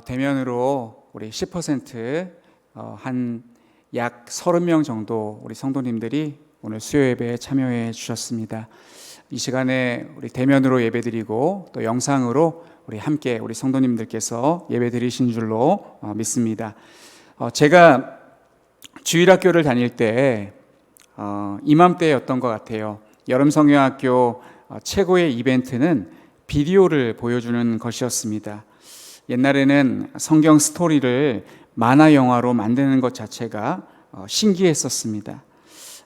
대면으로 우리 10% 한 약 30명 정도 우리 성도님들이 오늘 수요 예배에 참여해 주셨습니다. 이 시간에 우리 대면으로 예배드리고 또 영상으로 우리 함께 우리 성도님들께서 예배드리신 줄로 믿습니다. 제가 주일학교를 다닐 때 이맘때였던 것 같아요. 여름성경학교 최고의 이벤트는 비디오를 보여주는 것이었습니다. 옛날에는 성경 스토리를 만화 영화로 만드는 것 자체가 신기했었습니다.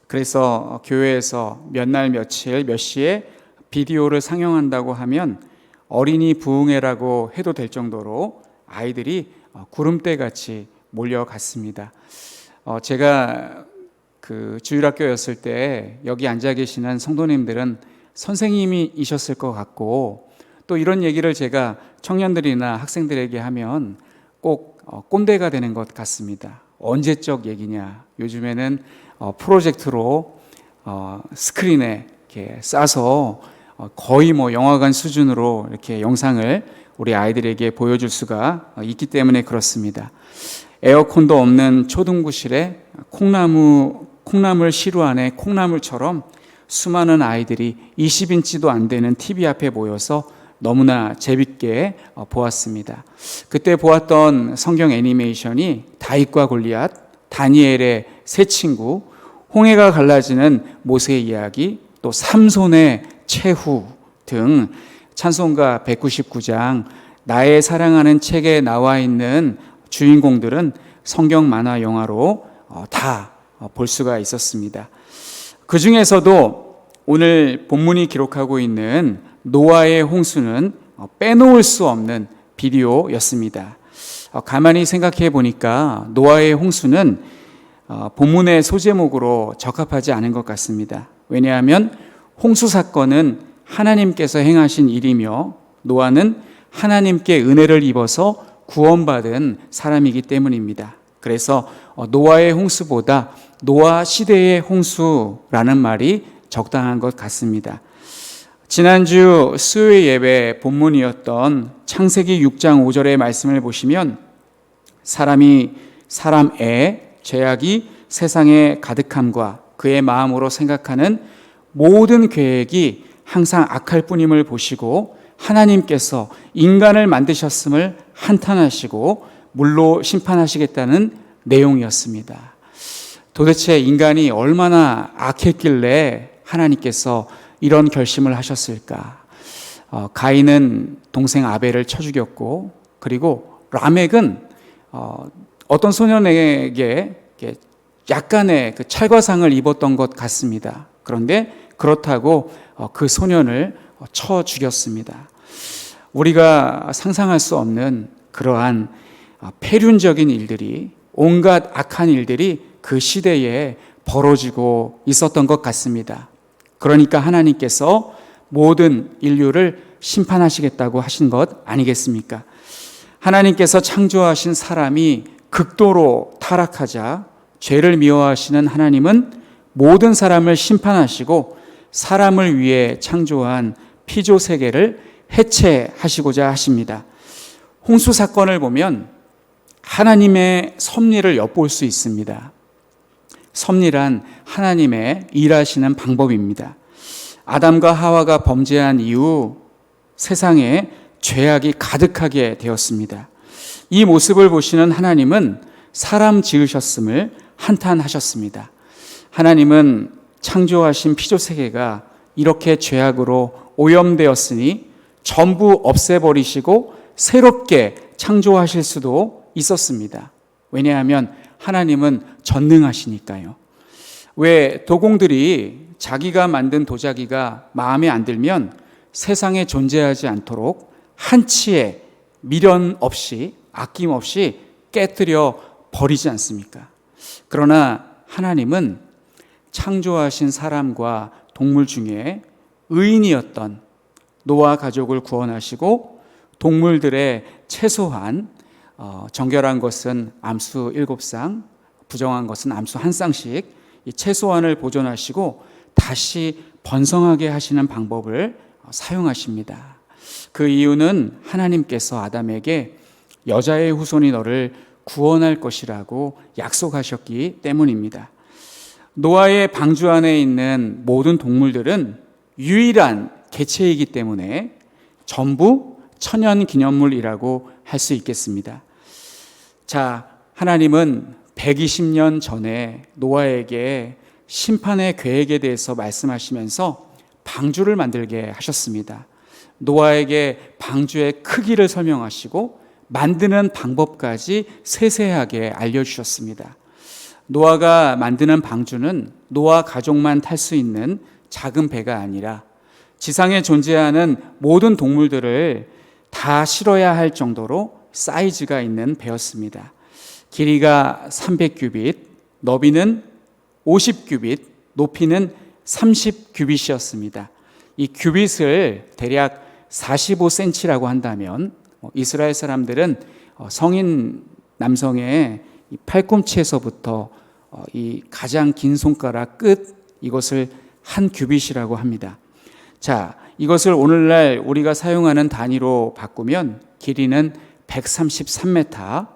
그래서 교회에서 몇 날 며칠 몇 시에 비디오를 상영한다고 하면 어린이 부흥회라고 해도 될 정도로 아이들이 구름대같이 몰려갔습니다. 제가 그 주일학교였을 때 여기 앉아 계시는 성도님들은 선생님이셨을 것 같고, 또 이런 얘기를 제가 청년들이나 학생들에게 하면 꼭 꼰대가 되는 것 같습니다. 언제적 얘기냐? 요즘에는 프로젝트로 스크린에 이렇게 싸서 거의 영화관 수준으로 이렇게 영상을 우리 아이들에게 보여줄 수가 있기 때문에 그렇습니다. 에어컨도 없는 초등부실에 콩나물 시루 안에 콩나물처럼 수많은 아이들이 20인치도 안 되는 TV 앞에 모여서 너무나 재밌게 보았습니다. 그때 보았던 성경 애니메이션이 다윗과 골리앗, 다니엘의 세 친구, 홍해가 갈라지는 모세의 이야기, 또 삼손의 최후 등 찬송가 199장, 나의 사랑하는 책에 나와 있는 주인공들은 성경 만화 영화로 다 볼 수가 있었습니다. 그 중에서도 오늘 본문이 기록하고 있는 노아의 홍수는 빼놓을 수 없는 비디오였습니다. 가만히 생각해 보니까 노아의 홍수는 본문의 소제목으로 적합하지 않은 것 같습니다. 왜냐하면 홍수 사건은 하나님께서 행하신 일이며 노아는 하나님께 은혜를 입어서 구원받은 사람이기 때문입니다. 그래서 노아의 홍수보다 노아 시대의 홍수라는 말이 적당한 것 같습니다. 지난주 수요 예배 본문이었던 창세기 6장 5절의 말씀을 보시면 사람의 죄악이 세상에 가득함과 그의 마음으로 생각하는 모든 계획이 항상 악할 뿐임을 보시고 하나님께서 인간을 만드셨음을 한탄하시고 물로 심판하시겠다는 내용이었습니다. 도대체 인간이 얼마나 악했길래 하나님께서 이런 결심을 하셨을까? 가인은 동생 아벨을 쳐 죽였고, 그리고 라멕은 어떤 소년에게 약간의 그 찰과상을 입었던 것 같습니다. 그런데 그렇다고 그 소년을 쳐 죽였습니다. 우리가 상상할 수 없는 그러한 폐륜적인 일들이, 온갖 악한 일들이 그 시대에 벌어지고 있었던 것 같습니다. 그러니까 하나님께서 모든 인류를 심판하시겠다고 하신 것 아니겠습니까? 하나님께서 창조하신 사람이 극도로 타락하자 죄를 미워하시는 하나님은 모든 사람을 심판하시고 사람을 위해 창조한 피조 세계를 해체하시고자 하십니다. 홍수 사건을 보면 하나님의 섭리를 엿볼 수 있습니다. 섭리란 하나님의 일하시는 방법입니다. 아담과 하와가 범죄한 이후 세상에 죄악이 가득하게 되었습니다. 이 모습을 보시는 하나님은 사람 지으셨음을 한탄하셨습니다. 하나님은 창조하신 피조세계가 이렇게 죄악으로 오염되었으니 전부 없애버리시고 새롭게 창조하실 수도 있었습니다. 왜냐하면 하나님은 전능하시니까요. 왜 도공들이 자기가 만든 도자기가 마음에 안 들면 세상에 존재하지 않도록 한치의 미련 없이 아낌없이 깨뜨려 버리지 않습니까? 그러나 하나님은 창조하신 사람과 동물 중에 의인이었던 노아 가족을 구원하시고 동물들의 최소한 정결한 것은 암수 7쌍, 부정한 것은 암수 1쌍씩 이 최소한을 보존하시고 다시 번성하게 하시는 방법을 사용하십니다. 그 이유는 하나님께서 아담에게 여자의 후손이 너를 구원할 것이라고 약속하셨기 때문입니다. 노아의 방주 안에 있는 모든 동물들은 유일한 개체이기 때문에 전부 천연 기념물이라고 할 수 있겠습니다. 자, 하나님은 120년 전에 노아에게 심판의 계획에 대해서 말씀하시면서 방주를 만들게 하셨습니다. 노아에게 방주의 크기를 설명하시고 만드는 방법까지 세세하게 알려주셨습니다. 노아가 만드는 방주는 노아 가족만 탈 수 있는 작은 배가 아니라 지상에 존재하는 모든 동물들을 다 실어야 할 정도로 사이즈가 있는 배였습니다. 길이가 300규빗, 너비는 50규빗, 높이는 30규빗이었습니다. 이 규빗을 대략 45cm라고 한다면 이스라엘 사람들은 성인 남성의 팔꿈치에서부터 이 가장 긴 손가락 끝, 이것을 한 규빗이라고 합니다. 자, 이것을 오늘날 우리가 사용하는 단위로 바꾸면 길이는 133m,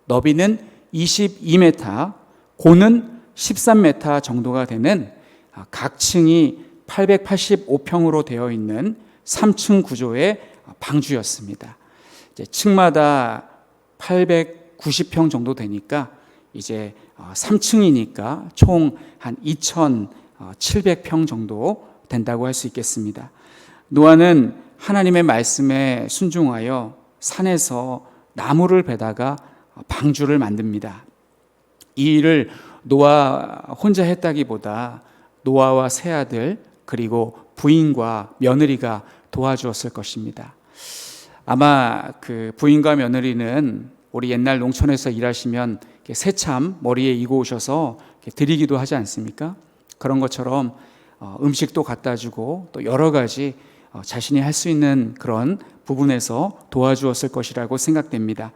너비는 22m, 고는 13m 정도가 되는 각 층이 885평으로 되어 있는 3층 구조의 방주였습니다. 이제 층마다 890평 정도 되니까 이제 3층이니까 총 한 2,700평 정도 된다고 할 수 있겠습니다. 노아는 하나님의 말씀에 순종하여 산에서 나무를 베다가 방주를 만듭니다. 이 일을 노아 혼자 했다기보다 노아와 세 아들 그리고 부인과 며느리가 도와주었을 것입니다. 아마 그 부인과 며느리는 우리 옛날 농촌에서 일하시면 새참 머리에 이고 오셔서 드리기도 하지 않습니까? 그런 것처럼 음식도 갖다 주고 또 여러 가지 자신이 할 수 있는 그런 부분에서 도와주었을 것이라고 생각됩니다.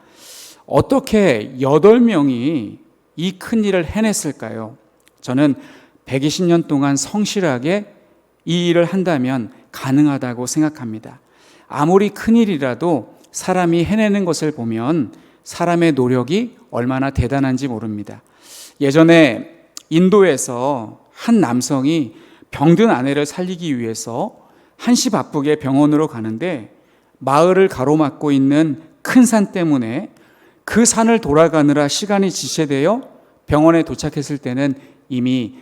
어떻게 8명이 이 큰 일을 해냈을까요? 저는 120년 동안 성실하게 이 일을 한다면 가능하다고 생각합니다. 아무리 큰 일이라도 사람이 해내는 것을 보면 사람의 노력이 얼마나 대단한지 모릅니다. 예전에 인도에서 한 남성이 병든 아내를 살리기 위해서 한시 바쁘게 병원으로 가는데 마을을 가로막고 있는 큰 산 때문에 그 산을 돌아가느라 시간이 지체되어 병원에 도착했을 때는 이미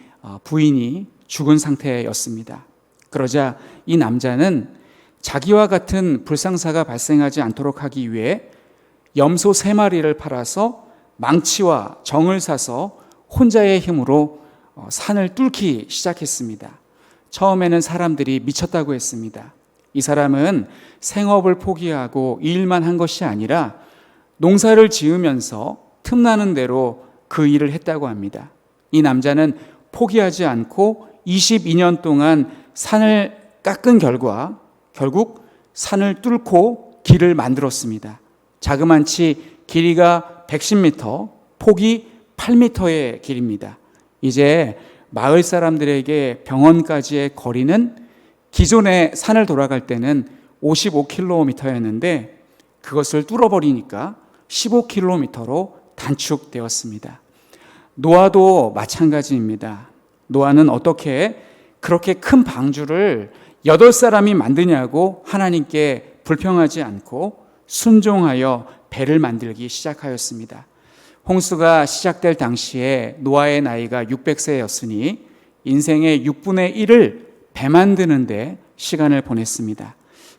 부인이 죽은 상태였습니다. 그러자 이 남자는 자기와 같은 불상사가 발생하지 않도록 하기 위해 염소 3마리를 팔아서 망치와 정을 사서 혼자의 힘으로 산을 뚫기 시작했습니다. 처음에는 사람들이 미쳤다고 했습니다. 이 사람은 생업을 포기하고 이 일만 한 것이 아니라 농사를 지으면서 틈나는 대로 그 일을 했다고 합니다. 이 남자는 포기하지 않고 22년 동안 산을 깎은 결과 결국 산을 뚫고 길을 만들었습니다. 자그만치 길이가 110m, 폭이 8m의 길입니다. 이제 마을 사람들에게 병원까지의 거리는 기존의 산을 돌아갈 때는 55km였는데 그것을 뚫어버리니까 15km로 단축되었습니다. 노아도 마찬가지입니다. 노아는 어떻게 그렇게 큰 방주를 8사람이 만드냐고 하나님께 불평하지 않고 순종하여 배를 만들기 시작하였습니다. 홍수가 시작될 당시에 노아의 나이가 600세였으니 인생의 6분의 1을 배 만드는 데 시간을 보냈습니다.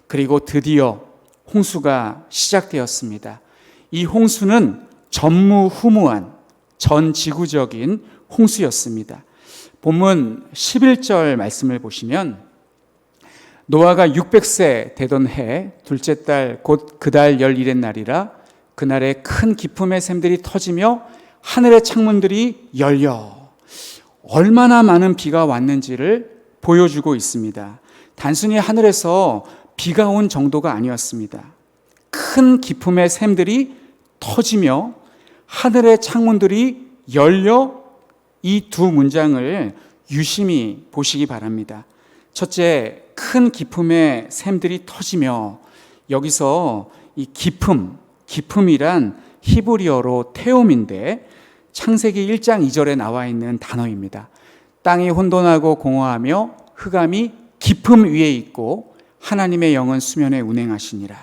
그리고 드디어 홍수가 시작되었습니다. 이 홍수는 전무후무한 전지구적인 홍수였습니다. 본문 11절 말씀을 보시면 노아가 600세 되던 해 둘째 달 곧 그 달 11의 날이라 그날에 큰 기품의 샘들이 터지며 하늘의 창문들이 열려 얼마나 많은 비가 왔는지를 보여주고 있습니다. 단순히 하늘에서 비가 온 정도가 아니었습니다. 큰 기품의 샘들이 터지며 하늘의 창문들이 열려 이 두 문장을 유심히 보시기 바랍니다. 첫째, 큰 기품의 샘들이 터지며 여기서 이 기품, 깊음이란 히브리어로 테옴인데 창세기 1장 2절에 나와 있는 단어입니다. 땅이 혼돈하고 공허하며 흑암이 깊음 위에 있고 하나님의 영은 수면에 운행하시니라.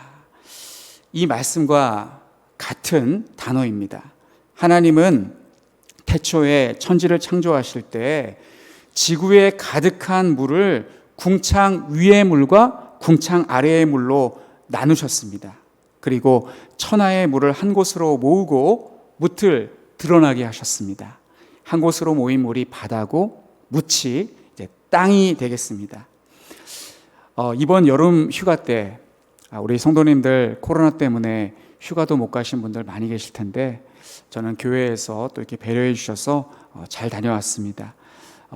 이 말씀과 같은 단어입니다. 하나님은 태초에 천지를 창조하실 때 지구에 가득한 물을 궁창 위의 물과 궁창 아래의 물로 나누셨습니다. 그리고 천하의 물을 한 곳으로 모으고 뭇을 드러나게 하셨습니다. 한 곳으로 모인 물이 바다고 뭇이 이제 땅이 되겠습니다. 이번 여름 휴가 때 우리 성도님들 코로나 때문에 휴가도 못 가신 분들 많이 계실 텐데 저는 교회에서 또 이렇게 배려해 주셔서 잘 다녀왔습니다.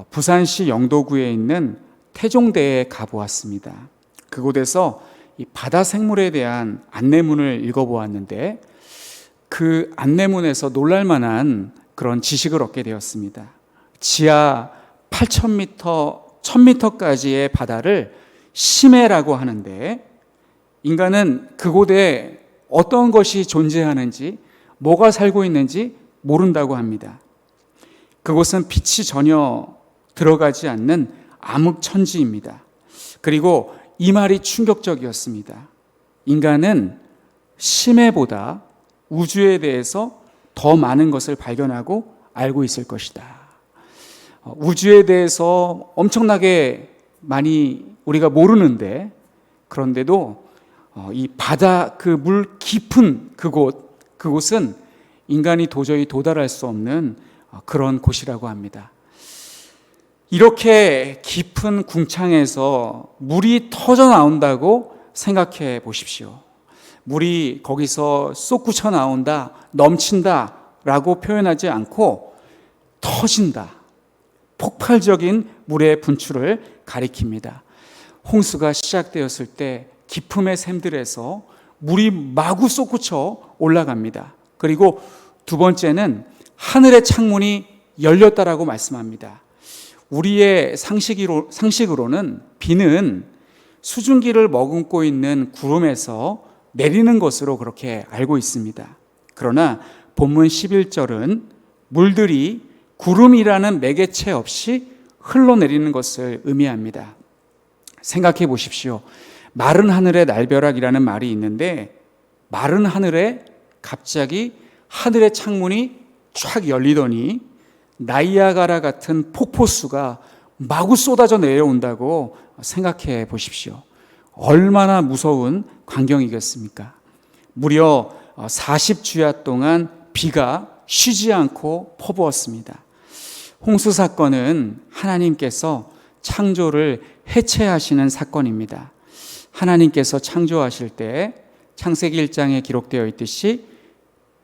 부산시 영도구에 있는 태종대에 가보았습니다. 그곳에서 이 바다 생물에 대한 안내문을 읽어보았는데 그 안내문에서 놀랄만한 그런 지식을 얻게 되었습니다. 지하 8,000m, 1,000m까지의 바다를 심해라고 하는데 인간은 그곳에 어떤 것이 존재하는지 뭐가 살고 있는지 모른다고 합니다. 그곳은 빛이 전혀 들어가지 않는 암흑천지입니다. 그리고 이 말이 충격적이었습니다. 인간은 심해보다 우주에 대해서 더 많은 것을 발견하고 알고 있을 것이다. 우주에 대해서 엄청나게 많이 우리가 모르는데 그런데도 이 바다 그 물 깊은 그곳은 인간이 도저히 도달할 수 없는 그런 곳이라고 합니다. 이렇게 깊은 궁창에서 물이 터져 나온다고 생각해 보십시오. 물이 거기서 솟구쳐 나온다, 넘친다 라고 표현하지 않고 터진다, 폭발적인 물의 분출을 가리킵니다. 홍수가 시작되었을 때 깊음의 샘들에서 물이 마구 솟구쳐 올라갑니다. 그리고 두 번째는 하늘의 창문이 열렸다라고 말씀합니다. 우리의 상식으로는 비는 수증기를 머금고 있는 구름에서 내리는 것으로 그렇게 알고 있습니다. 그러나 본문 11절은 물들이 구름이라는 매개체 없이 흘러내리는 것을 의미합니다. 생각해 보십시오. 마른 하늘에 날벼락이라는 말이 있는데 마른 하늘에 갑자기 하늘의 창문이 쫙 열리더니 나이아가라 같은 폭포수가 마구 쏟아져 내려온다고 생각해 보십시오. 얼마나 무서운 광경이겠습니까? 무려 40주야 동안 비가 쉬지 않고 퍼부었습니다. 홍수 사건은 하나님께서 창조를 해체하시는 사건입니다. 하나님께서 창조하실 때 창세기 1장에 기록되어 있듯이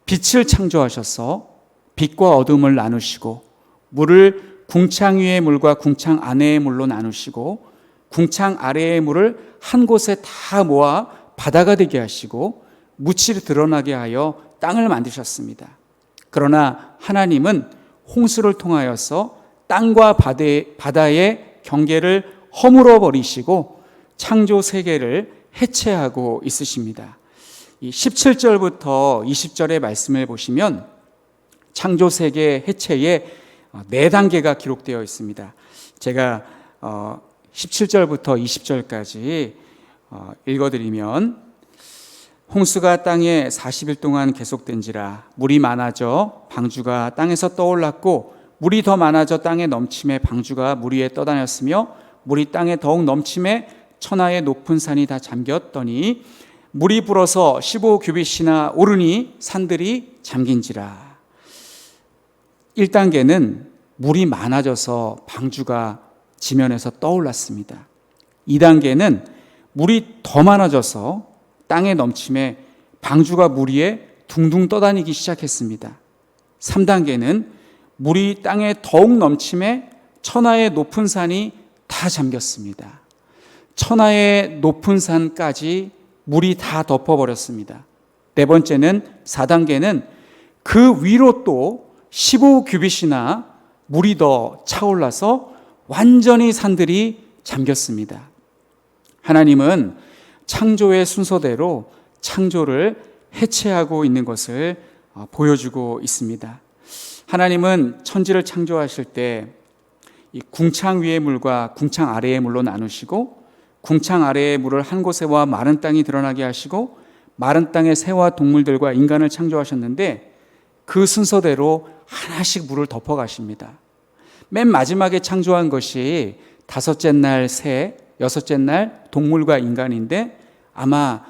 빛을 창조하셔서 빛과 어둠을 나누시고 물을 궁창 위의 물과 궁창 아래의 물로 나누시고 궁창 아래의 물을 한 곳에 다 모아 바다가 되게 하시고 묻이 드러나게 하여 땅을 만드셨습니다. 그러나 하나님은 홍수를 통하여서 땅과 바다의 경계를 허물어 버리시고 창조 세계를 해체하고 있으십니다. 이 17절부터 20절의 말씀을 보시면 창조 세계 해체의 4단계가 기록되어 있습니다. 제가 17절부터 20절까지 읽어드리면 홍수가 땅에 40일 동안 계속된지라 물이 많아져 방주가 땅에서 떠올랐고 물이 더 많아져 땅에 넘침에 방주가 물 위에 떠다녔으며 물이 땅에 더욱 넘침에 천하의 높은 산이 다 잠겼더니 물이 불어서 15규빗이나 오르니 산들이 잠긴지라. 1단계는 물이 많아져서 방주가 지면에서 떠올랐습니다. 2단계는 물이 더 많아져서 땅에 넘침에 방주가 물 위에 둥둥 떠다니기 시작했습니다. 3단계는 물이 땅에 더욱 넘침에 천하의 높은 산이 다 잠겼습니다. 천하의 높은 산까지 물이 다 덮어버렸습니다. 4번째는 4단계는 그 위로 또 15규빗이나 물이 더 차올라서 완전히 산들이 잠겼습니다. 하나님은 창조의 순서대로 창조를 해체하고 있는 것을 보여주고 있습니다. 하나님은 천지를 창조하실 때 이 궁창 위의 물과 궁창 아래의 물로 나누시고 궁창 아래의 물을 한 곳에와 마른 땅이 드러나게 하시고 마른 땅의 새와 동물들과 인간을 창조하셨는데 그 순서대로 하나씩 물을 덮어 가십니다. 맨 마지막에 창조한 것이 다섯째 날 새, 여섯째 날 동물과 인간인데 아마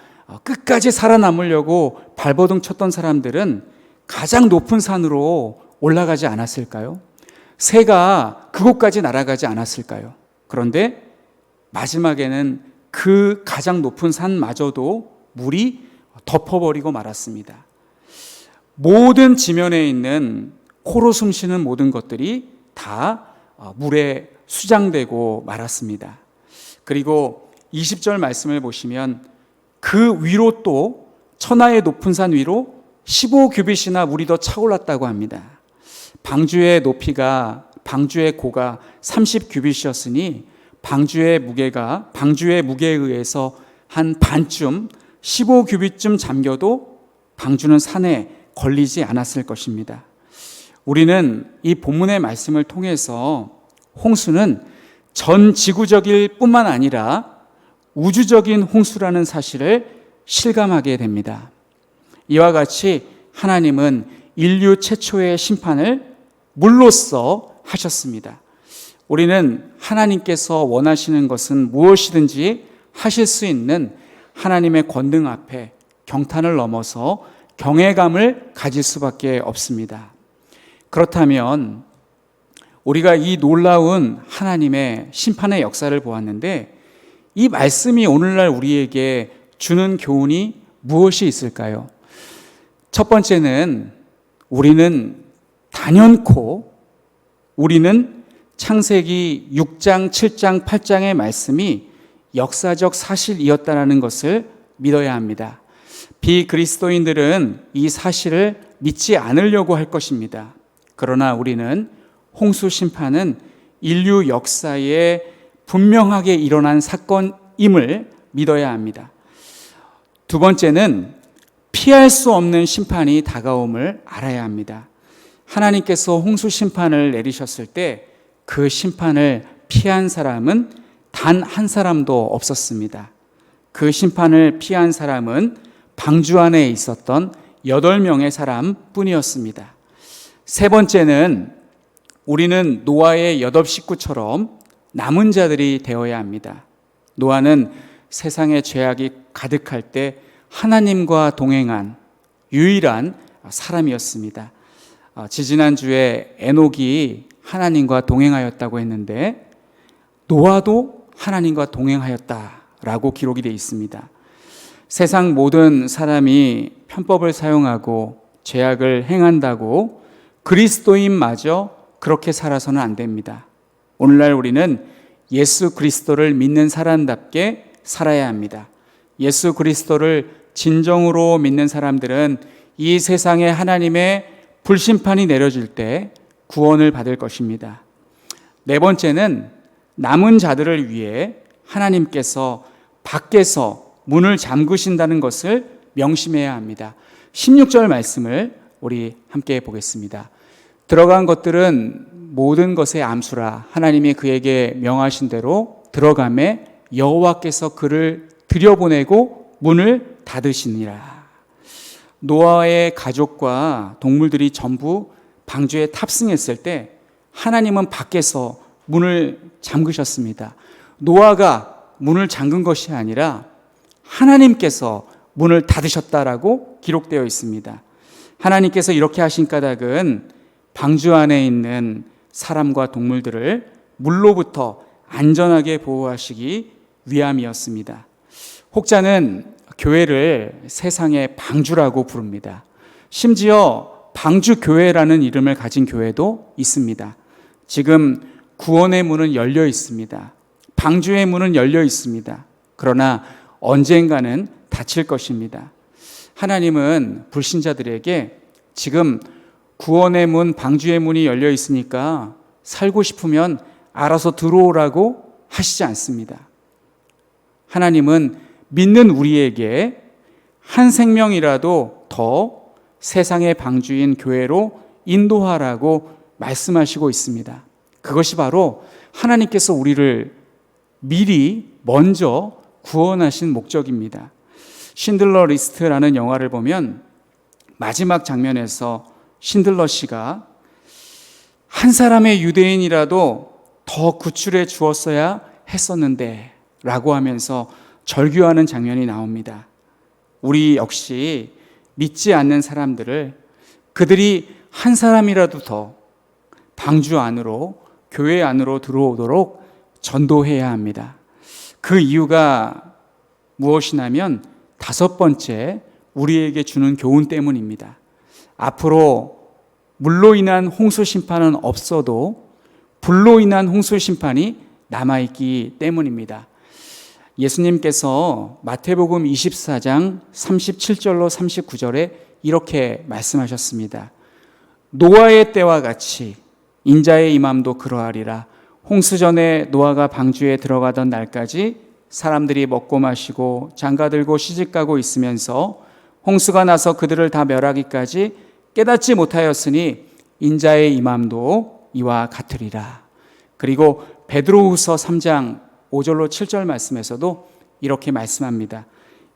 끝까지 살아남으려고 발버둥 쳤던 사람들은 가장 높은 산으로 올라가지 않았을까요? 새가 그곳까지 날아가지 않았을까요? 그런데 마지막에는 그 가장 높은 산마저도 물이 덮어버리고 말았습니다. 모든 지면에 있는 코로 숨쉬는 모든 것들이 다 물에 수장되고 말았습니다. 그리고 20절 말씀을 보시면 그 위로 또 천하의 높은 산 위로 15규빗이나 물이 더 차올랐다고 합니다. 방주의 높이가 방주의 고가 30규빗이었으니 방주의 무게에 의해서 한 반쯤 15규빗쯤 잠겨도 방주는 산에 걸리지 않았을 것입니다. 우리는 이 본문의 말씀을 통해서 홍수는 전 지구적일 뿐만 아니라 우주적인 홍수라는 사실을 실감하게 됩니다. 이와 같이 하나님은 인류 최초의 심판을 물로써 하셨습니다. 우리는 하나님께서 원하시는 것은 무엇이든지 하실 수 있는 하나님의 권능 앞에 경탄을 넘어서 경외감을 가질 수밖에 없습니다. 그렇다면 우리가 이 놀라운 하나님의 심판의 역사를 보았는데 이 말씀이 오늘날 우리에게 주는 교훈이 무엇이 있을까요? 첫 번째는 우리는 창세기 6장, 7장, 8장의 말씀이 역사적 사실이었다는 것을 믿어야 합니다. 비그리스도인들은 이 사실을 믿지 않으려고 할 것입니다. 그러나 우리는 홍수 심판은 인류 역사에 분명하게 일어난 사건임을 믿어야 합니다. 두 번째는 피할 수 없는 심판이 다가옴을 알아야 합니다. 하나님께서 홍수 심판을 내리셨을 때 그 심판을 피한 사람은 단 한 사람도 없었습니다. 그 심판을 피한 사람은 방주 안에 있었던 8명의 사람뿐이었습니다. 세 번째는 우리는 노아의 8식구처럼 남은 자들이 되어야 합니다. 노아는 세상에 죄악이 가득할 때 하나님과 동행한 유일한 사람이었습니다. 지지난주에 에녹이 하나님과 동행하였다고 했는데 노아도 하나님과 동행하였다라고 기록이 되어 있습니다. 세상 모든 사람이 편법을 사용하고 죄악을 행한다고 그리스도인마저 그렇게 살아서는 안 됩니다. 오늘날 우리는 예수 그리스도를 믿는 사람답게 살아야 합니다. 예수 그리스도를 진정으로 믿는 사람들은 이 세상에 하나님의 불심판이 내려질 때 구원을 받을 것입니다. 네 번째는 남은 자들을 위해 하나님께서 밖에서 문을 잠그신다는 것을 명심해야 합니다. 16절 말씀을 우리 함께 보겠습니다. 들어간 것들은 모든 것의 암수라 하나님이 그에게 명하신 대로 들어가매 여호와께서 그를 들여보내고 문을 닫으시니라. 노아의 가족과 동물들이 전부 방주에 탑승했을 때 하나님은 밖에서 문을 잠그셨습니다. 노아가 문을 잠근 것이 아니라 하나님께서 문을 닫으셨다라고 기록되어 있습니다. 하나님께서 이렇게 하신 까닭은 방주 안에 있는 사람과 동물들을 물로부터 안전하게 보호하시기 위함이었습니다. 혹자는 교회를 세상의 방주라고 부릅니다. 심지어 방주교회라는 이름을 가진 교회도 있습니다. 지금 구원의 문은 열려 있습니다. 방주의 문은 열려 있습니다. 그러나 언젠가는 닫힐 것입니다. 하나님은 불신자들에게 지금 구원의 문, 방주의 문이 열려 있으니까 살고 싶으면 알아서 들어오라고 하시지 않습니다. 하나님은 믿는 우리에게 한 생명이라도 더 세상의 방주인 교회로 인도하라고 말씀하시고 있습니다. 그것이 바로 하나님께서 우리를 미리 먼저 구원하신 목적입니다. 신들러 리스트라는 영화를 보면 마지막 장면에서 신들러 씨가 한 사람의 유대인이라도 더 구출해 주었어야 했었는데 라고 하면서 절규하는 장면이 나옵니다. 우리 역시 믿지 않는 사람들을 그들이 한 사람이라도 더 방주 안으로, 교회 안으로 들어오도록 전도해야 합니다. 그 이유가 무엇이냐면 5번째, 우리에게 주는 교훈 때문입니다. 앞으로 물로 인한 홍수 심판은 없어도 불로 인한 홍수 심판이 남아있기 때문입니다. 예수님께서 마태복음 24장 37절로 39절에 이렇게 말씀하셨습니다. 노아의 때와 같이 인자의 임함도 그러하리라. 홍수 전에 노아가 방주에 들어가던 날까지 사람들이 먹고 마시고 장가들고 시집가고 있으면서 홍수가 나서 그들을 다 멸하기까지 깨닫지 못하였으니 인자의 임함도 이와 같으리라. 그리고 베드로후서 3장 5절로 7절 말씀에서도 이렇게 말씀합니다.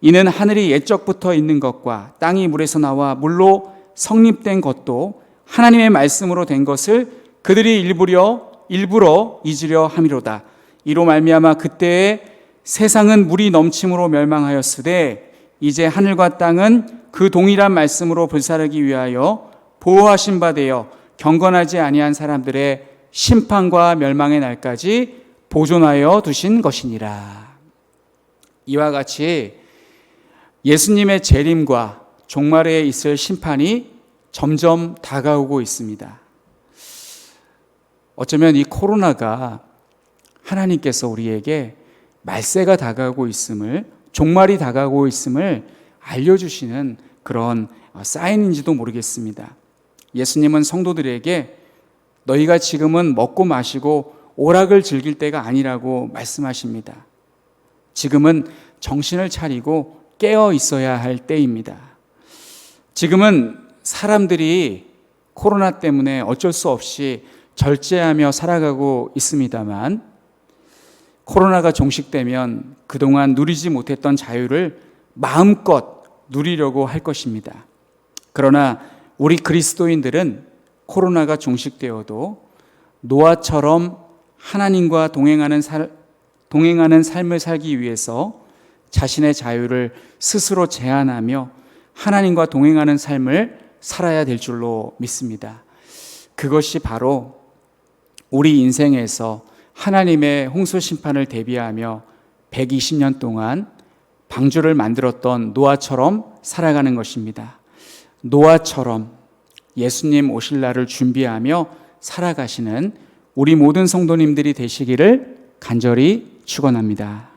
이는 하늘이 옛적부터 있는 것과 땅이 물에서 나와 물로 성립된 것도 하나님의 말씀으로 된 것을 그들이 일부러 잊으려 함이로다. 이로 말미암아 그때에 세상은 물이 넘침으로 멸망하였으되 이제 하늘과 땅은 그 동일한 말씀으로 불사르기 위하여 보호하신 바 되어 경건하지 아니한 사람들의 심판과 멸망의 날까지 보존하여 두신 것이니라. 이와 같이 예수님의 재림과 종말에 있을 심판이 점점 다가오고 있습니다. 어쩌면 이 코로나가 하나님께서 우리에게 말세가 다가오고 있음을, 종말이 다가오고 있음을 알려주시는 그런 사인인지도 모르겠습니다. 예수님은 성도들에게 너희가 지금은 먹고 마시고 오락을 즐길 때가 아니라고 말씀하십니다. 지금은 정신을 차리고 깨어 있어야 할 때입니다. 지금은 사람들이 코로나 때문에 어쩔 수 없이 절제하며 살아가고 있습니다만 코로나가 종식되면 그동안 누리지 못했던 자유를 마음껏 누리려고 할 것입니다. 그러나 우리 그리스도인들은 코로나가 종식되어도 노아처럼 하나님과 동행하는 삶을 살기 위해서 자신의 자유를 스스로 제한하며 하나님과 동행하는 삶을 살아야 될 줄로 믿습니다. 그것이 바로 우리 인생에서 하나님의 홍수 심판을 대비하며 120년 동안 방주를 만들었던 노아처럼 살아가는 것입니다. 노아처럼 예수님 오실 날을 준비하며 살아가시는 우리 모든 성도님들이 되시기를 간절히 축원합니다.